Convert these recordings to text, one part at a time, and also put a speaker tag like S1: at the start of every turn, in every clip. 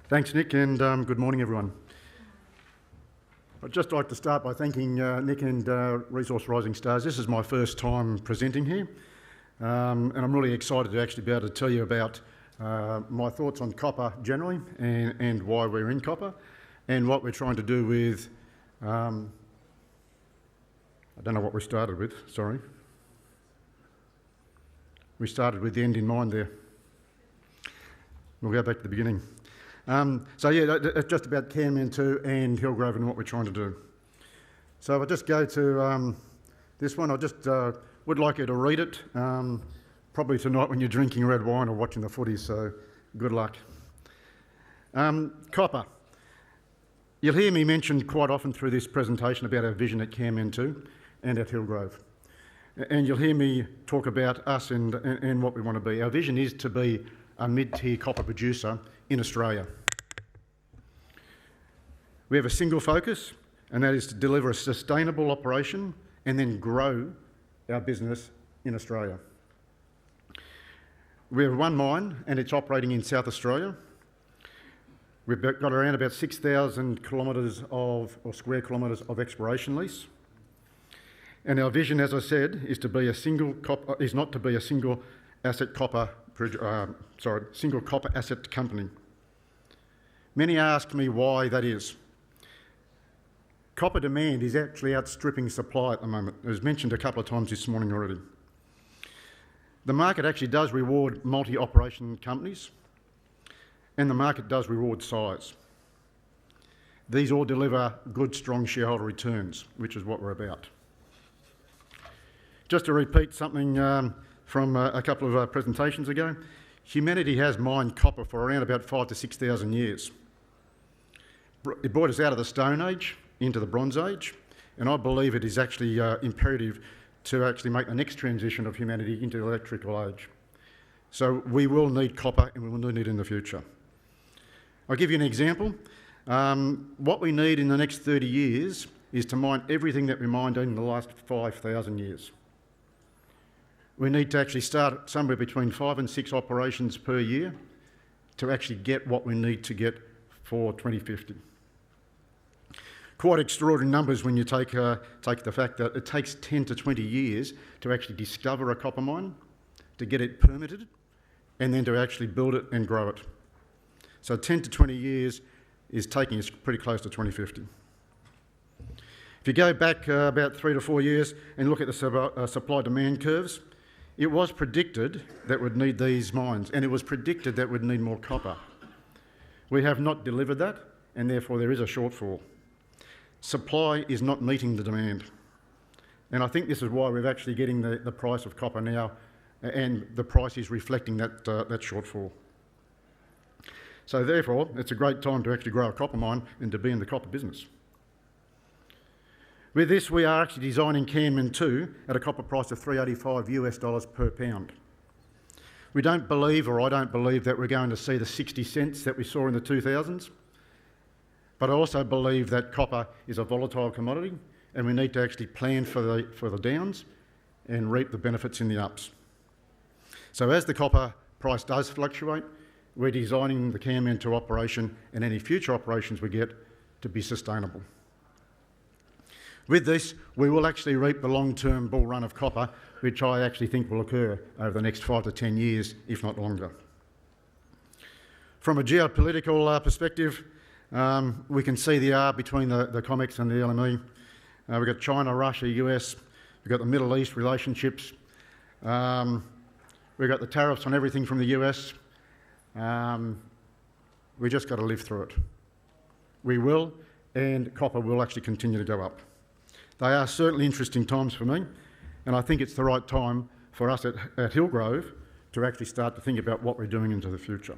S1: Thanks, Nick, and good morning, everyone. I'd just like to start by thanking Nick and Resource Rising Stars. This is my first time presenting here, and I'm really excited to actually be able to tell you about my thoughts on copper generally and why we're in copper and what we're trying to do with... I don't know what we started with, sorry. We started with the end in mind there. We'll go back to the beginning. It's just about Canman 2 and Hillgrove and what we're trying to do. So if I just go to this one, I just would like you to read it, probably tonight when you're drinking red wine or watching the footy, so good luck. Copper. You'll hear me mention quite often through this presentation about our vision at Canman 2 and at Hillgrove. And you'll hear me talk about us and what we want to be. Our vision is to be a mid-tier copper producer in Australia. We have a single focus, and that is to deliver a sustainable operation and then grow our business in Australia. We have one mine and it's operating in South Australia. We've got around about 6,000 square kilometres of exploration lease. And our vision, as I said, is to be not to be a single copper asset company. Many ask me why that is. Copper demand is actually outstripping supply at the moment. It was mentioned a couple of times this morning already. The market actually does reward multi-operation companies, and the market does reward size. These all deliver good, strong shareholder returns, which is what we're about. Just to repeat something from a couple of presentations ago, humanity has mined copper for around about 5,000 to 6,000 years. It brought us out of the Stone Age into the Bronze Age, and I believe it is actually imperative to actually make the next transition of humanity into the electrical age. So we will need copper and we will need it in the future. I'll give you an example. What we need in the next 30 years is to mine everything that we mined in the last 5,000 years. We need to actually start somewhere between 5 and 6 operations per year to actually get what we need to get for 2050. Quite extraordinary numbers when you take the fact that it takes 10 to 20 years to actually discover a copper mine, to get it permitted, and then to actually build it and grow it. So 10 to 20 years is taking us pretty close to 2050. If you go back about 3 to 4 years and look at the supply-demand curves, it was predicted that we'd need these mines, and it was predicted that we'd need more copper. We have not delivered that, and therefore there is a shortfall. Supply is not meeting the demand. And I think this is why we're actually getting the price of copper now, and the price is reflecting that shortfall. So therefore, it's a great time to actually grow a copper mine and to be in the copper business. With this, we are actually designing Canman 2 at a copper price of $3.85 per pound. We don't believe, or I don't believe, that we're going to see the 60 cents that we saw in the 2000s. But I also believe that copper is a volatile commodity and we need to actually plan for the downs and reap the benefits in the ups. So as the copper price does fluctuate, we're designing the Canman 2 operation and any future operations we get to be sustainable. With this, we will actually reap the long-term bull run of copper, which I actually think will occur over the next 5 to 10 years, if not longer. From a geopolitical perspective, we can see the R between the COMEX and the LME. We've got China, Russia, US, we've got the Middle East relationships, we've got the tariffs on everything from the US. We just got to live through it. We will, and copper will actually continue to go up. They are certainly interesting times for me, and I think it's the right time for us at Hillgrove to actually start to think about what we're doing into the future.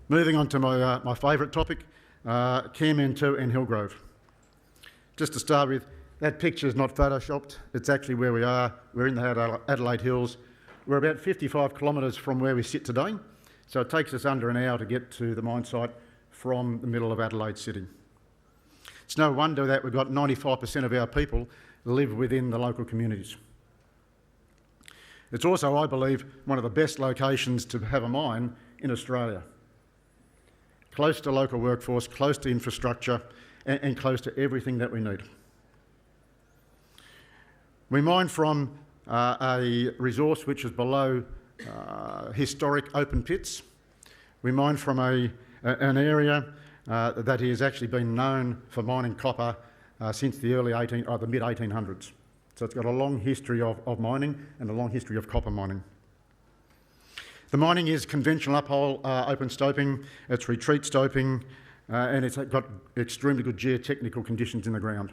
S1: Moving on to my favourite topic, Canman 2 and Hillgrove. Just to start with, that picture is not photoshopped. It's actually where we are. We're in the Adelaide Hills. We're about 55 kilometres from where we sit today, so it takes us under an hour to get to the mine site from the middle of Adelaide City. It's no wonder that we've got 95% of our people live within the local communities. It's also, I believe, one of the best locations to have a mine in Australia. Close to local workforce, close to infrastructure, and close to everything that we need. We mine from a resource which is below historic open pits. We mine from an area that has actually been known for mining copper since the mid-1800s. So it's got a long history of mining and a long history of copper mining. The mining is conventional uphole open stoping, it's retreat stoping, and it's got extremely good geotechnical conditions in the ground.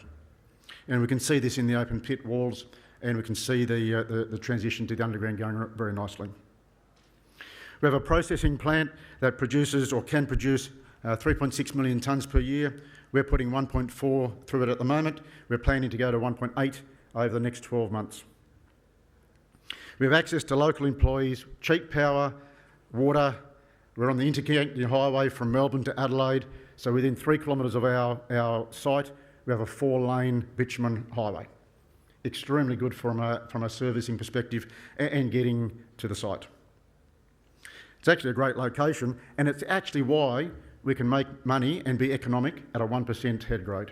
S1: And we can see this in the open pit walls, and we can see the transition to the underground going very nicely. We have a processing plant that produces or can produce 3.6 million tonnes per year. We're putting 1.4 through it at the moment. We're planning to go to 1.8 over the next 12 months. We have access to local employees, cheap power, water. We're on the interconnecting highway from Melbourne to Adelaide, so within 3 kilometres of our site, we have a 4-lane bitumen highway. Extremely good from a servicing perspective and getting to the site. It's actually a great location, and it's actually why we can make money and be economic at a 1% head grade.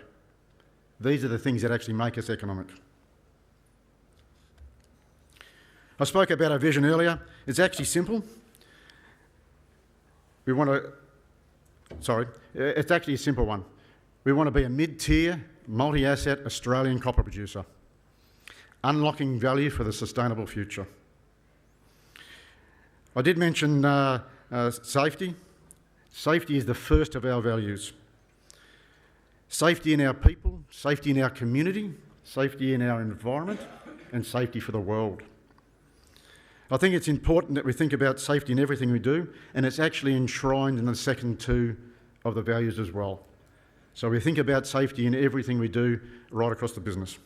S1: These are the things that actually make us economic. I spoke about our vision earlier. It's actually simple. It's actually a simple one. We want to be a mid-tier, multi-asset Australian copper producer, unlocking value for the sustainable future. I did mention safety. Safety is the first of our values. Safety in our people, safety in our community, safety in our environment, and safety for the world. I think it's important that we think about safety in everything we do, and it's actually enshrined in the second 2 of the values as well. So we think about safety in everything we do right across the business.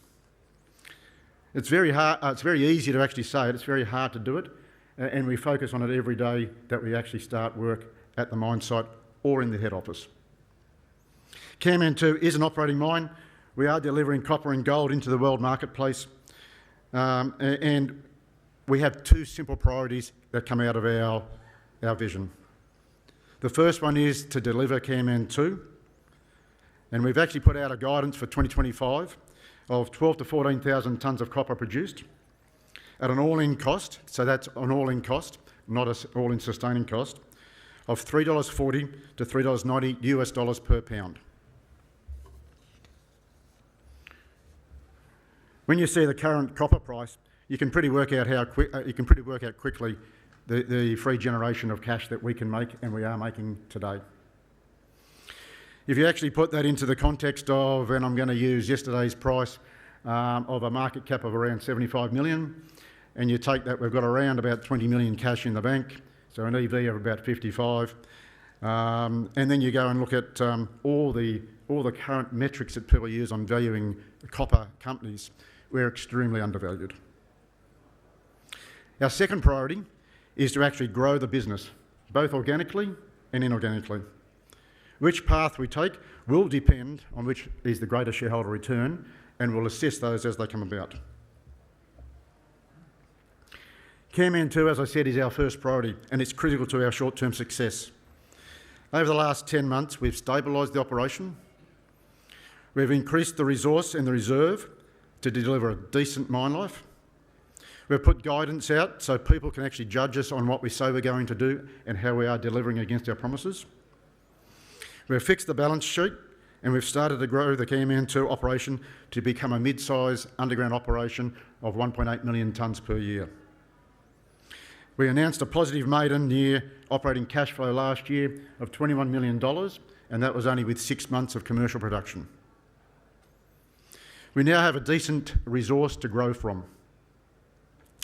S1: It's very hard. It's very easy to actually say it. It's very hard to do it, and we focus on it every day that we actually start work at the mine site or in the head office. Kanmantoo is an operating mine. We are delivering copper and gold into the world marketplace, and we have 2 simple priorities that come out of our vision. The first one is to deliver Kanmantoo, and we've actually put out a guidance for 2025 of 12,000 to 14,000 tonnes of copper produced at an all-in cost, so that's an all-in cost, not an all-in sustaining cost, of $3.40 to $3.90 US per pound. When you see the current copper price, you can pretty work out quickly the free generation of cash that we can make, and we are making today. If you actually put that into the context of, and I'm going to use yesterday's price of a market cap of around 75 million, and you take that, we've got around about 20 million cash in the bank, so an EV of about 55, and then you go and look at all the current metrics that people use on valuing copper companies. We're extremely undervalued. Our second priority is to actually grow the business, both organically and inorganically. Which path we take will depend on which is the greater shareholder return, and we'll assess those as they come about. Kanmantoo, as I said, is our first priority, and it's critical to our short-term success. Over the last 10 months, we've stabilised the operation. We've increased the resource and the reserve to deliver a decent mine life. We've put guidance out so people can actually judge us on what we say we're going to do and how we are delivering against our promises. We've fixed the balance sheet, and we've started to grow the Kanmantoo operation to become a mid-size underground operation of 1.8 million tonnes per year. We announced a positive maiden year operating cash flow last year of $21 million, and that was only with 6 months of commercial production. We now have a decent resource to grow from.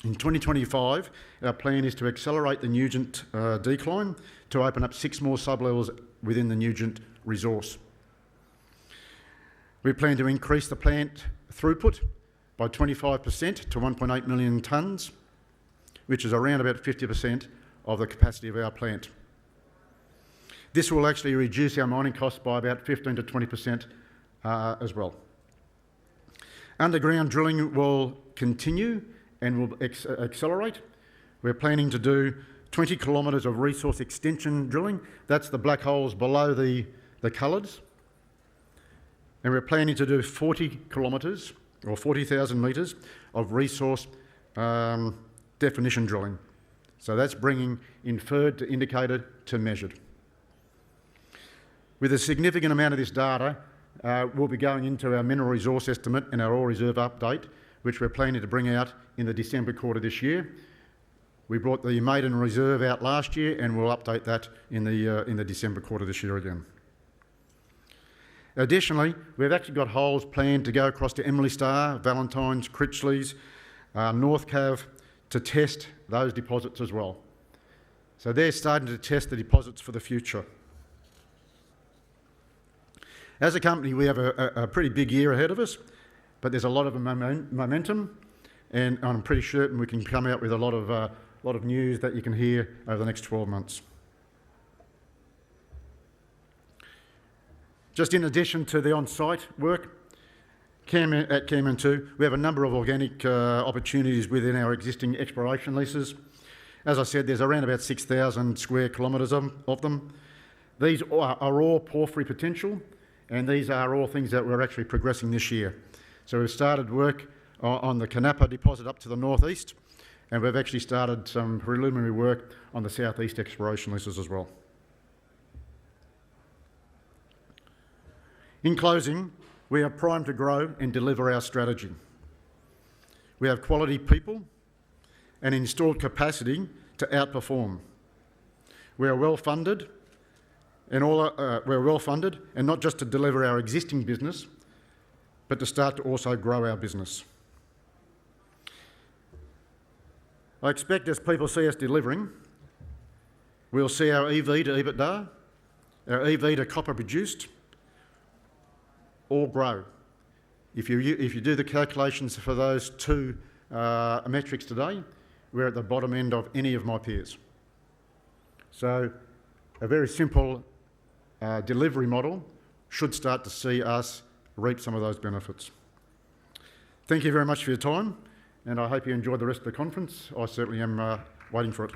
S1: In 2025, our plan is to accelerate the Nugent decline to open up 6 more sublevels within the Nugent resource. We plan to increase the plant throughput by 25% to 1.8 million tonnes, which is around about 50% of the capacity of our plant. This will actually reduce our mining costs by about 15 to 20% as well. Underground drilling will continue and will accelerate. We're planning to do 20 kilometres of resource extension drilling. That's the black holes below the colours. And we're planning to do 40 kilometres or 40,000 metres of resource definition drilling. So that's bringing inferred to indicated to measured. With a significant amount of this data, we'll be going into our mineral resource estimate and our ore reserve update, which we're planning to bring out in the December quarter this year. We brought the maiden reserve out last year, and we'll update that in the December quarter this year again. Additionally, we've actually got holes planned to go across to Emily Star, Valentine's, Critchley's, North Cav to test those deposits as well. So they're starting to test the deposits for the future. As a company, we have a pretty big year ahead of us, but there's a lot of momentum, and I'm pretty certain we can come out with a lot of news that you can hear over the next 12 months. Just in addition to the on-site work, at Cameron 2, we have a number of organic opportunities within our existing exploration leases. As I said, there's around about 6,000 square kilometres of them. These are all porphyry potential, and these are all things that we're actually progressing this year. So we've started work on the Kanapa deposit up to the northeast, and we've actually started some preliminary work on the southeast exploration leases as well. In closing, we are primed to grow and deliver our strategy. We have quality people and installed capacity to outperform. We are well funded, and not just to deliver our existing business, but to start to also grow our business. I expect as people see us delivering, we'll see our EV to EBITDA, our EV to copper produced, all grow. If you do the calculations for those two metrics today, we're at the bottom end of any of my peers. So a very simple delivery model should start to see us reap some of those benefits. Thank you very much for your time, and I hope you enjoyed the rest of the conference. I certainly am waiting for it.